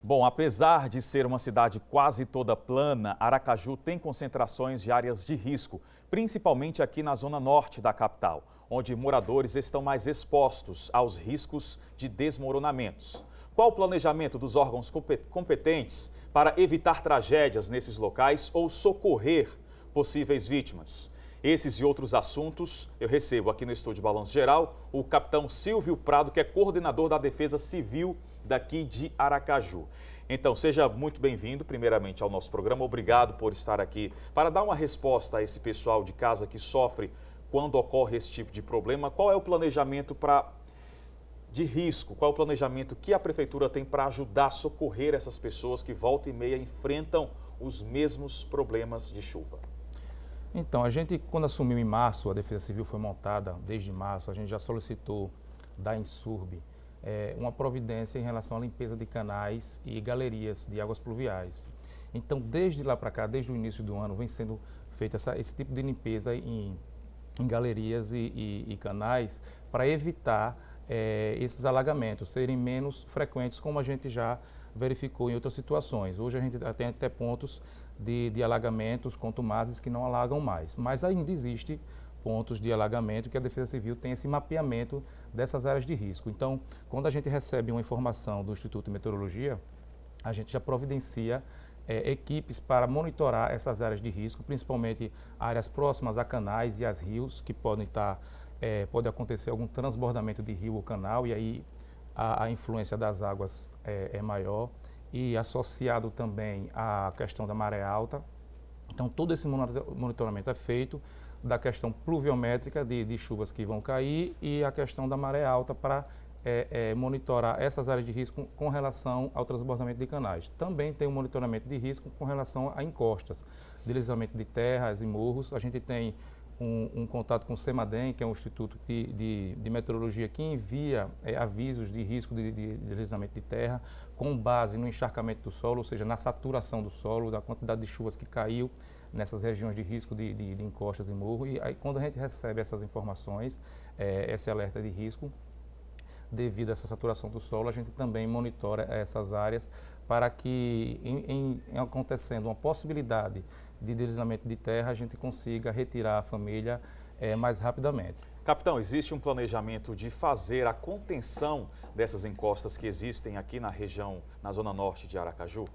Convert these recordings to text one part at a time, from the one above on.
Bom, apesar de ser uma cidade quase toda plana, Aracaju tem concentrações de áreas de risco, principalmente aqui na zona norte da capital, onde moradores estão mais expostos aos riscos de desmoronamentos. Qual o planejamento dos órgãos competentes para evitar tragédias nesses locais ou socorrer possíveis vítimas? Esses e outros assuntos eu recebo aqui no Estúdio Balanço Geral o capitão Silvio Prado, que é coordenador da Defesa Civil daqui de Aracaju. Então, seja muito bem-vindo, primeiramente, ao nosso programa. Obrigado por estar aqui para dar uma resposta a esse pessoal de casa que sofre quando ocorre esse tipo de problema. Qual é o planejamento de risco? Qual é o planejamento que a Prefeitura tem para ajudar a socorrer essas pessoas que volta e meia enfrentam os mesmos problemas de chuva? Então, a gente, quando assumiu em março, a Defesa Civil foi montada, desde março, a gente já solicitou da Insurb uma providência em relação à limpeza de canais e galerias de águas pluviais. Então, desde lá para cá, desde o início do ano, vem sendo feito esse tipo de limpeza em galerias e canais para evitar esses alagamentos serem menos frequentes, como a gente já verificou em outras situações. Hoje a gente tem até pontos de alagamentos contumazes que não alagam mais, mas ainda existe pontos de alagamento que a Defesa Civil tem esse mapeamento dessas áreas de risco. Então, quando a gente recebe uma informação do Instituto de Meteorologia, a gente já providencia equipes para monitorar essas áreas de risco, principalmente áreas próximas a canais e a rios, que podem pode acontecer algum transbordamento de rio ou canal, e aí a influência das águas é maior, e associado também à questão da maré alta. Então, todo esse monitoramento é feito da questão pluviométrica de chuvas que vão cair e a questão da maré alta para monitorar essas áreas de risco com relação ao transbordamento de canais. Também tem um monitoramento de risco com relação a encostas, deslizamento de terras e morros. A gente tem um contato com o CEMADEM, que é um instituto de meteorologia que envia avisos de risco de deslizamento de terra com base no encharcamento do solo, ou seja, na saturação do solo, da quantidade de chuvas que caiu nessas regiões de risco de encostas e morro. E aí, quando a gente recebe essas informações, esse alerta de risco, devido a essa saturação do solo, a gente também monitora essas áreas para que, em acontecendo uma possibilidade de deslizamento de terra, a gente consiga retirar a família mais rapidamente. Capitão, existe um planejamento de fazer a contenção dessas encostas que existem aqui na região, na zona norte de Aracaju?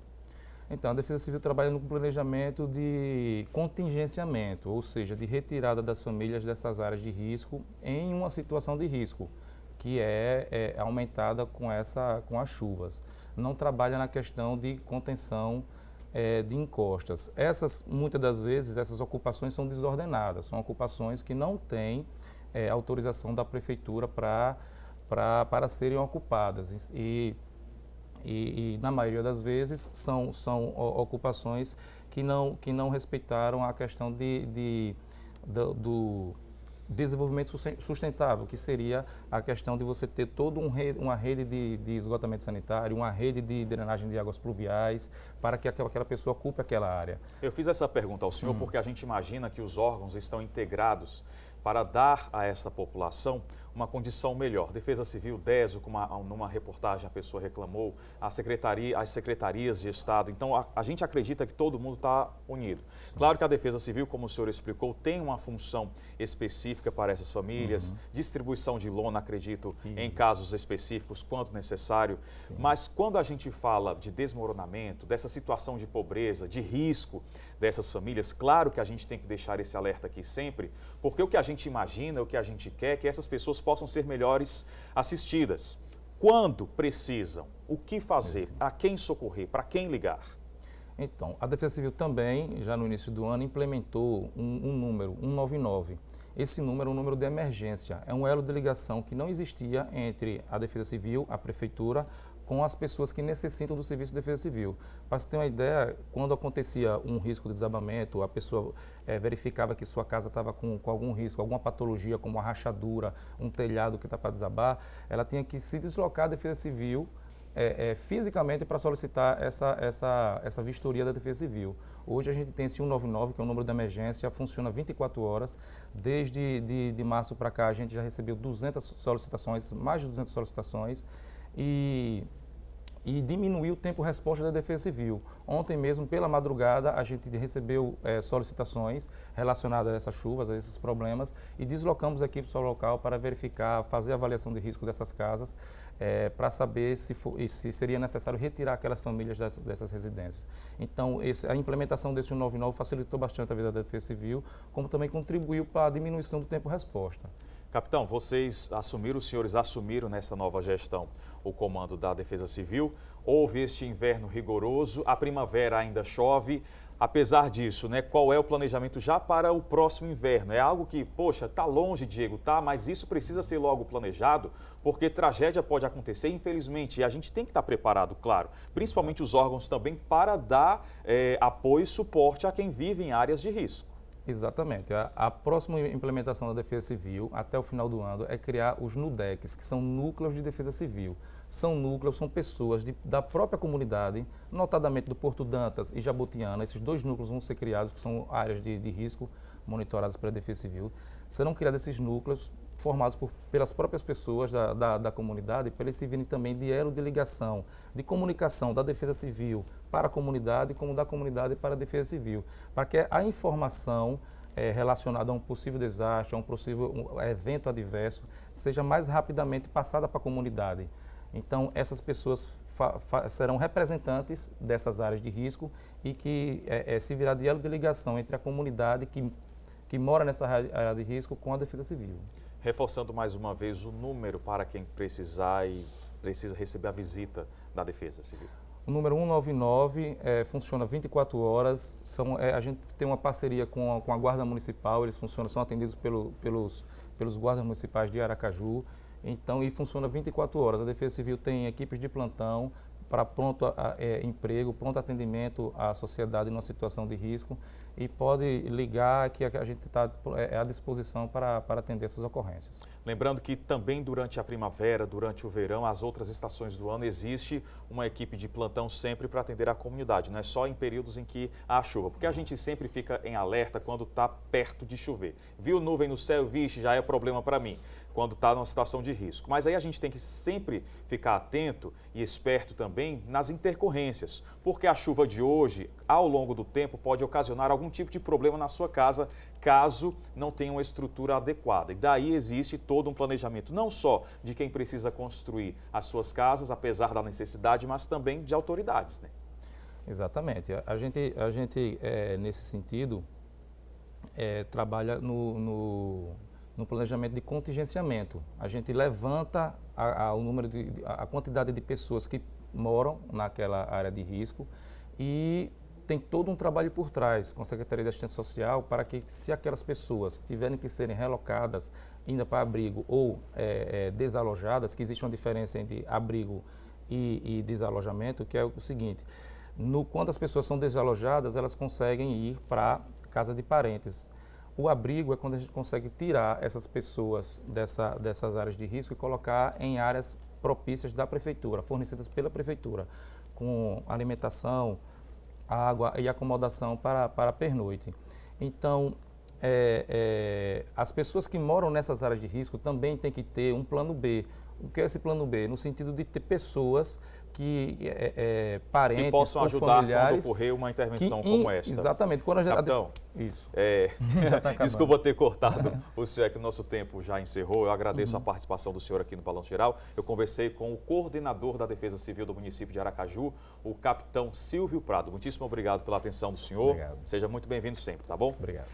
Então, a Defesa Civil trabalha no planejamento de contingenciamento, ou seja, de retirada das famílias dessas áreas de risco em uma situação de risco, que é aumentada com as chuvas. Não trabalha na questão de contenção de encostas. Muitas das vezes, essas ocupações são desordenadas, são ocupações que não têm autorização da Prefeitura para serem ocupadas. E na maioria das vezes são ocupações que não respeitaram a questão do desenvolvimento sustentável, que seria a questão de você ter toda uma rede de esgotamento sanitário, uma rede de drenagem de águas pluviais, para que aquela pessoa ocupe aquela área. Eu fiz essa pergunta ao senhor porque a gente imagina que os órgãos estão integrados para dar a essa população uma condição melhor. Defesa Civil, DESO, numa reportagem a pessoa reclamou, as secretarias de Estado. Então, a gente acredita que todo mundo está unido. Sim. Claro que a Defesa Civil, como o senhor explicou, tem uma função específica para essas famílias, distribuição de lona, acredito, em casos específicos, quanto necessário. Sim. Mas quando a gente fala de desmoronamento, dessa situação de pobreza, de risco dessas famílias, claro que a gente tem que deixar esse alerta aqui sempre, porque o que a gente imagina, o que a gente quer é que essas pessoas possam ser melhores assistidas. Quando precisam, o que fazer, a quem socorrer, para quem ligar? Então, a Defesa Civil também, já no início do ano, implementou um número, 199. Esse número é um número de emergência, é um elo de ligação que não existia entre a Defesa Civil, a Prefeitura, com as pessoas que necessitam do serviço de defesa civil. Para você ter uma ideia, quando acontecia um risco de desabamento, a pessoa verificava que sua casa estava com algum risco, alguma patologia, como uma rachadura, um telhado que está para desabar, ela tinha que se deslocar à defesa civil fisicamente para solicitar essa vistoria da Defesa Civil. Hoje a gente tem esse 199, que é o número de emergência, funciona 24 horas. Desde de março para cá a gente já recebeu 200 solicitações, mais de 200 solicitações, e e diminuir o tempo-resposta da Defesa Civil. Ontem mesmo, pela madrugada, a gente recebeu solicitações relacionadas a essas chuvas, a esses problemas, e deslocamos equipes ao local para verificar, fazer a avaliação de risco dessas casas, para saber se seria necessário retirar aquelas famílias dessas residências. Então, a implementação desse 199 facilitou bastante a vida da Defesa Civil, como também contribuiu para a diminuição do tempo-resposta. Capitão, os senhores assumiram nessa nova gestão o comando da Defesa Civil. Houve este inverno rigoroso, a primavera ainda chove. Apesar disso, né, qual é o planejamento já para o próximo inverno? É algo que, poxa, está longe, Diego, tá? Mas isso precisa ser logo planejado, porque tragédia pode acontecer, infelizmente, e a gente tem que estar preparado, claro. Principalmente os órgãos também para dar apoio e suporte a quem vive em áreas de risco. Exatamente. A próxima implementação da Defesa Civil, até o final do ano, é criar os NUDECs, que são núcleos de defesa civil. São núcleos, são pessoas da própria comunidade, notadamente do Porto Dantas e Jabotiana. Esses dois núcleos vão ser criados, que são áreas de risco monitoradas pela Defesa Civil. Serão criados esses núcleos formados pelas próprias pessoas da comunidade, para eles servirem também de elo de ligação, de comunicação da Defesa Civil para a comunidade, como da comunidade para a Defesa Civil, para que a informação relacionada a um possível desastre, a um possível evento adverso, seja mais rapidamente passada para a comunidade. Então, essas pessoas serão representantes dessas áreas de risco e que servirá de elo de ligação entre a comunidade que mora nessa área de risco com a Defesa Civil. Reforçando mais uma vez o número para quem precisar e precisa receber a visita da Defesa Civil. O número 199 funciona 24 horas. A gente tem uma parceria com a Guarda Municipal, eles são atendidos pelos guardas municipais de Aracaju. Então, e funciona 24 horas. A Defesa Civil tem equipes de plantão para pronto emprego, pronto atendimento à sociedade numa situação de risco, e pode ligar que a gente está à disposição para atender essas ocorrências. Lembrando que também durante a primavera, durante o verão, as outras estações do ano, existe uma equipe de plantão sempre para atender a comunidade, não é só em períodos em que há chuva, porque a gente sempre fica em alerta quando está perto de chover. Viu nuvem no céu, vixe, já é problema para mim, quando está numa situação de risco. Mas aí a gente tem que sempre ficar atento e esperto também nas intercorrências, porque a chuva de hoje, ao longo do tempo, pode ocasionar algum tipo de problema na sua casa, caso não tenha uma estrutura adequada. E daí existe todo um planejamento, não só de quem precisa construir as suas casas, apesar da necessidade, mas também de autoridades, né? Exatamente. A gente nesse sentido, trabalha no planejamento de contingenciamento. A gente levanta a quantidade de pessoas que moram naquela área de risco e tem todo um trabalho por trás com a Secretaria de Assistência Social para que, se aquelas pessoas tiverem que serem relocadas, ainda para abrigo ou desalojadas, que existe uma diferença entre abrigo e desalojamento, que é o seguinte: quando as pessoas são desalojadas, elas conseguem ir para casa de parentes. O abrigo é quando a gente consegue tirar essas pessoas dessas áreas de risco e colocar em áreas propícias da prefeitura, fornecidas pela prefeitura, com alimentação, água e acomodação para pernoite. Então, as pessoas que moram nessas áreas de risco também têm que ter um plano B. O que é esse plano B? No sentido de ter pessoas parentes, que possam ajudar quando ocorrer uma intervenção como esta. Exatamente. Quando Capitão, isso. Desculpa ter cortado o senhor, que o nosso tempo já encerrou. Eu agradeço a participação do senhor aqui no Balanço Geral. Eu conversei com o coordenador da Defesa Civil do município de Aracaju, o capitão Silvio Prado. Muitíssimo obrigado pela atenção do senhor. Obrigado. Seja muito bem-vindo sempre, tá bom? Obrigado.